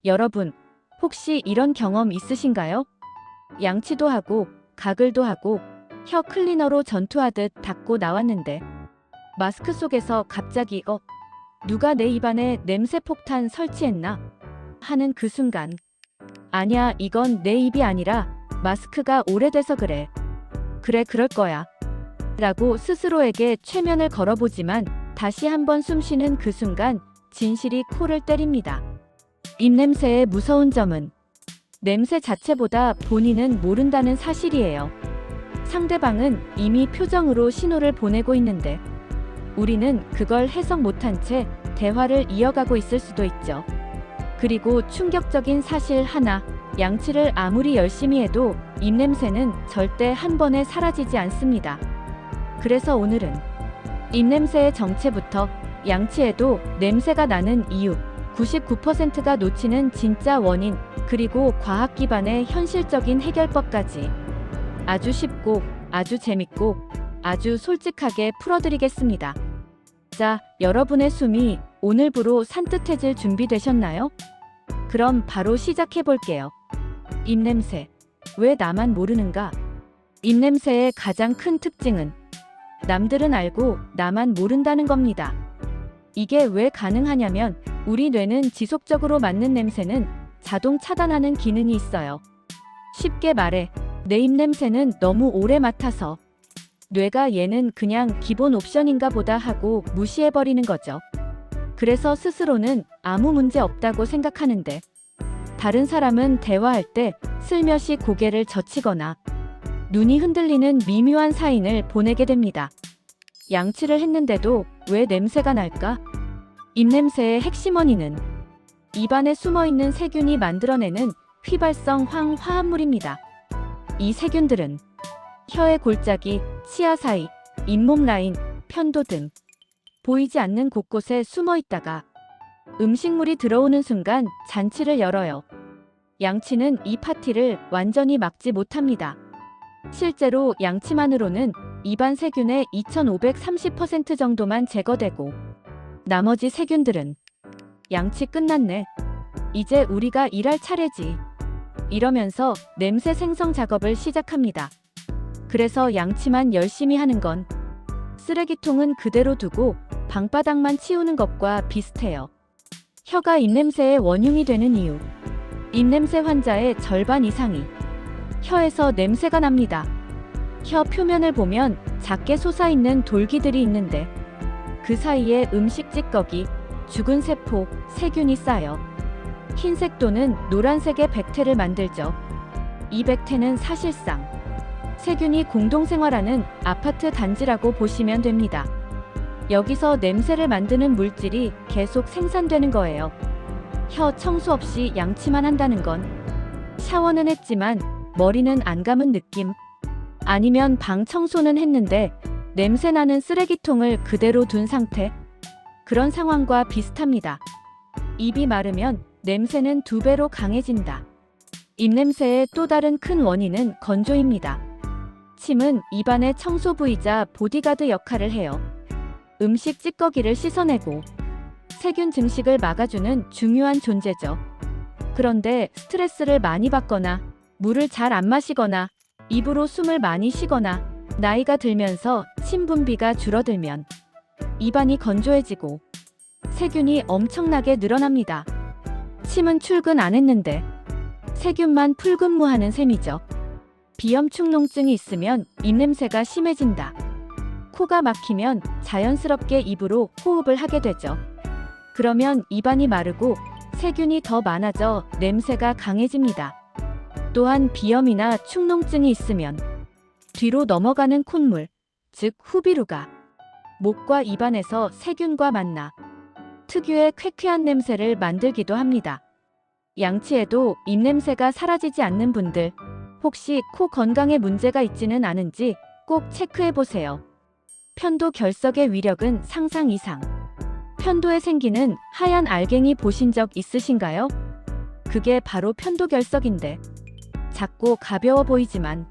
여러분, 혹시 이런 경험 있으신가요? 양치도 하고, 가글도 하고, 혀 클리너로 전투하듯 닦고 나왔는데, 마스크 속에서 갑자기 누가 내 입안에 냄새 폭탄 설치했나? 하는 그 순간, 아냐, 이건 내 입이 아니라 마스크가 오래돼서 그래. 그래, 그럴 거야. 라고 스스로에게 최면을 걸어보지만 다시 한번 숨쉬는 그 순간 진실이 코를 때립니다. 입냄새의 무서운 점은 냄새 자체보다 본인은 모른다는 사실이에요. 상대방은 이미 표정으로 신호를 보내고 있는데 우리는 그걸 해석 못한 채 대화를 이어가고 있을 수도 있죠. 그리고 충격적인 사실 하나, 양치를 아무리 열심히 해도 입냄새는 절대 한 번에 사라지지 않습니다. 그래서 오늘은 입냄새의 정체부터 양치해도 냄새가 나는 이유, 99%가 놓치는 진짜 원인, 그리고 과학 기반의 현실적인 해결법까지 아주 쉽고 아주 재밌고 아주 솔직하게 풀어드리겠습니다. 자, 여러분의 숨이 오늘부로 산뜻해질 준비되셨나요? 그럼 바로 시작해볼게요. 입냄새. 왜 나만 모르는가? 입냄새의 가장 큰 특징은 남들은 알고 나만 모른다는 겁니다. 이게 왜 가능하냐면 우리 뇌는 지속적으로 맡는 냄새는 자동 차단하는 기능이 있어요. 쉽게 말해, 내 입냄새는 너무 오래 맡아서 뇌가 얘는 그냥 기본 옵션인가 보다 하고 무시해버리는 거죠. 그래서 스스로는 아무 문제 없다고 생각하는데 다른 사람은 대화할 때 슬며시 고개를 젖히거나 눈이 흔들리는 미묘한 사인을 보내게 됩니다. 양치를 했는데도 왜 냄새가 날까? 입냄새의 핵심 원인은 입안에 숨어있는 세균이 만들어내는 휘발성 화합물입니다. 이 세균들은 혀의 골짜기, 치아 사이, 잇몸 라인, 편도 등 보이지 않는 곳곳에 숨어 있다가 음식물이 들어오는 순간 잔치를 열어요. 양치는 이 파티를 완전히 막지 못합니다. 실제로 양치만으로는 입안 세균의 2530% 정도만 제거되고 나머지 세균들은 양치 끝났네. 이제 우리가 일할 차례지. 이러면서 냄새 생성 작업을 시작합니다. 그래서 양치만 열심히 하는 건 쓰레기통은 그대로 두고 방바닥만 치우는 것과 비슷해요. 혀가 입냄새의 원흉이 되는 이유. 입냄새 환자의 절반 이상이 혀에서 냄새가 납니다. 혀 표면을 보면 작게 솟아있는 돌기들이 있는데 그 사이에 음식 찌꺼기, 죽은 세포, 세균이 쌓여 흰색 또는 노란색의 백태를 만들죠. 이 백태는 사실상 세균이 공동생활하는 아파트 단지라고 보시면 됩니다. 여기서 냄새를 만드는 물질이 계속 생산되는 거예요. 혀 청소 없이 양치만 한다는 건 샤워는 했지만 머리는 안 감은 느낌. 아니면 방 청소는 했는데 냄새나는 쓰레기통을 그대로 둔 상태. 그런 상황과 비슷합니다. 입이 마르면 냄새는 2배로 강해진다. 입냄새의 또 다른 큰 원인은 건조입니다. 침은 입안의 청소 부이자 보디가드 역할을 해요. 음식 찌꺼기를 씻어내고 세균 증식을 막아주는 중요한 존재죠. 그런데 스트레스를 많이 받거나 물을 잘 안 마시거나 입으로 숨을 많이 쉬거나 나이가 들면서 침 분비가 줄어들면 입안이 건조해지고 세균이 엄청나게 늘어납니다. 침은 출근 안 했는데 세균만 풀근무하는 셈이죠. 비염 축농증이 있으면 입냄새가 심해진다. 코가 막히면 자연스럽게 입으로 호흡을 하게 되죠. 그러면 입안이 마르고 세균이 더 많아져 냄새가 강해집니다. 또한 비염이나 축농증이 있으면 뒤로 넘어가는 콧물, 즉 후비루가 목과 입안에서 세균과 만나 특유의 쾌쾌한 냄새를 만들기도 합니다. 양치해도 입냄새가 사라지지 않는 분들, 혹시 코 건강에 문제가 있지는 않은지 꼭 체크해보세요. 편도 결석의 위력은 상상 이상. 편도에 생기는 하얀 알갱이 보신 적 있으신가요? 그게 바로 편도 결석인데 작고 가벼워 보이지만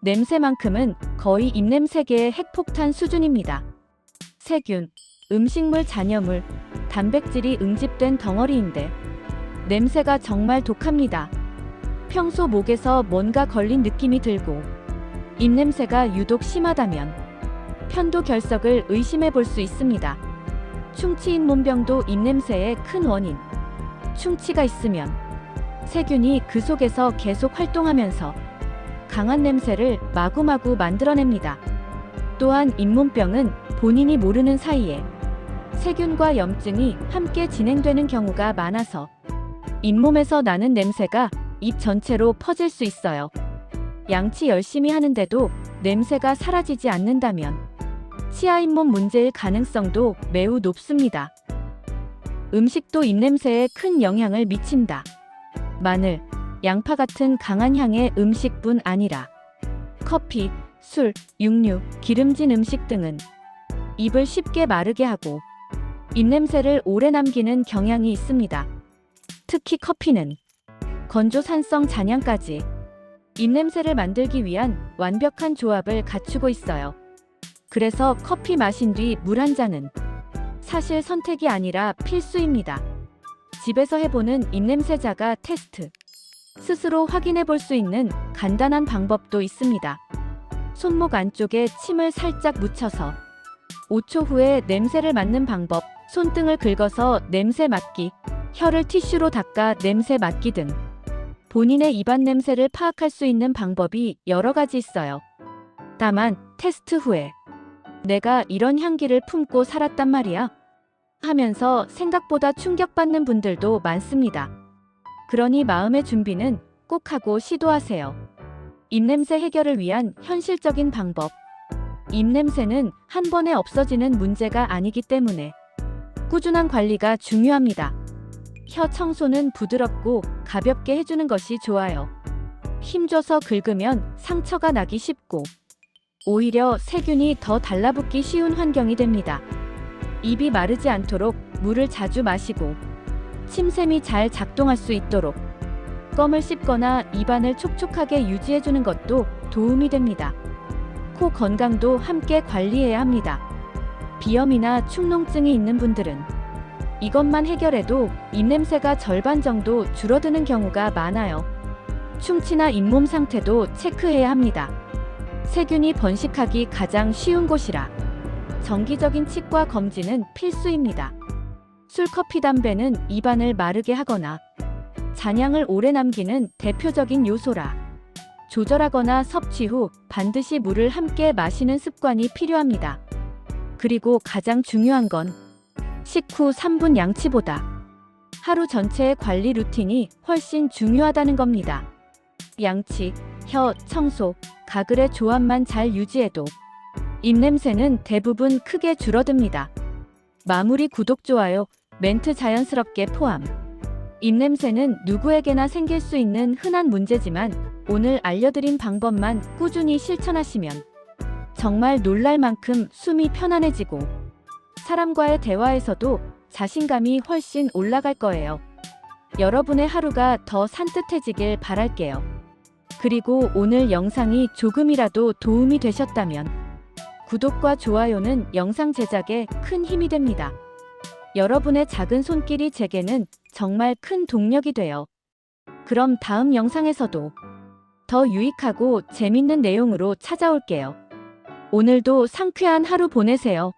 냄새만큼은 거의 입냄새계의 핵폭탄 수준입니다. 세균, 음식물 잔여물, 단백질이 응집된 덩어리인데 냄새가 정말 독합니다. 평소 목에서 뭔가 걸린 느낌이 들고 입냄새가 유독 심하다면 편도 결석을 의심해 볼 수 있습니다. 충치 잇몸병도 입냄새의 큰 원인. 충치가 있으면 세균이 그 속에서 계속 활동하면서 강한 냄새를 마구마구 만들어냅니다. 또한 잇몸병은 본인이 모르는 사이에 세균과 염증이 함께 진행되는 경우가 많아서 잇몸에서 나는 냄새가 입 전체로 퍼질 수 있어요. 양치 열심히 하는데도 냄새가 사라지지 않는다면 치아 잇몸 문제일 가능성도 매우 높습니다. 음식도 입냄새에 큰 영향을 미친다. 마늘, 양파 같은 강한 향의 음식뿐 아니라 커피, 술, 육류, 기름진 음식 등은 입을 쉽게 마르게 하고 입냄새를 오래 남기는 경향이 있습니다. 특히 커피는 건조산성 잔향까지 입냄새를 만들기 위한 완벽한 조합을 갖추고 있어요. 그래서 커피 마신 뒤 물 한 잔은 사실 선택이 아니라 필수입니다. 집에서 해보는 입냄새 자가 테스트. 스스로 확인해 볼 수 있는 간단한 방법도 있습니다. 손목 안쪽에 침을 살짝 묻혀서 5초 후에 냄새를 맡는 방법. 손등을 긁어서 냄새 맡기, 혀를 티슈로 닦아 냄새 맡기 등 본인의 입안 냄새를 파악할 수 있는 방법이 여러 가지 있어요. 다만 테스트 후에 내가 이런 향기를 품고 살았단 말이야 하면서 생각보다 충격받는 분들도 많습니다. 그러니 마음의 준비는 꼭 하고 시도하세요. 입냄새 해결을 위한 현실적인 방법. 입냄새는 한 번에 없어지는 문제가 아니기 때문에 꾸준한 관리가 중요합니다. 혀 청소는 부드럽고 가볍게 해주는 것이 좋아요. 힘줘서 긁으면 상처가 나기 쉽고 오히려 세균이 더 달라붙기 쉬운 환경이 됩니다. 입이 마르지 않도록 물을 자주 마시고 침샘이 잘 작동할 수 있도록 껌을 씹거나 입안을 촉촉하게 유지해주는 것도 도움이 됩니다. 코 건강도 함께 관리해야 합니다. 비염이나 축농증이 있는 분들은 이것만 해결해도 입냄새가 절반 정도 줄어드는 경우가 많아요. 충치나 잇몸 상태도 체크해야 합니다. 세균이 번식하기 가장 쉬운 곳이라 정기적인 치과 검진은 필수입니다. 술, 커피, 담배는 입안을 마르게 하거나 잔향을 오래 남기는 대표적인 요소라 조절하거나 섭취 후 반드시 물을 함께 마시는 습관이 필요합니다. 그리고 가장 중요한 건 식후 3분 양치보다 하루 전체의 관리 루틴이 훨씬 중요하다는 겁니다. 양치, 혀 청소, 가글의 조합만 잘 유지해도 입냄새는 대부분 크게 줄어듭니다. 마무리 구독, 좋아요, 멘트 자연스럽게 포함. 입냄새는 누구에게나 생길 수 있는 흔한 문제지만 오늘 알려드린 방법만 꾸준히 실천하시면 정말 놀랄 만큼 숨이 편안해지고 사람과의 대화에서도 자신감이 훨씬 올라갈 거예요. 여러분의 하루가 더 산뜻해지길 바랄게요. 그리고 오늘 영상이 조금이라도 도움이 되셨다면 구독과 좋아요는 영상 제작에 큰 힘이 됩니다. 여러분의 작은 손길이 제게는 정말 큰 동력이 돼요. 그럼 다음 영상에서도 더 유익하고 재밌는 내용으로 찾아올게요. 오늘도 상쾌한 하루 보내세요.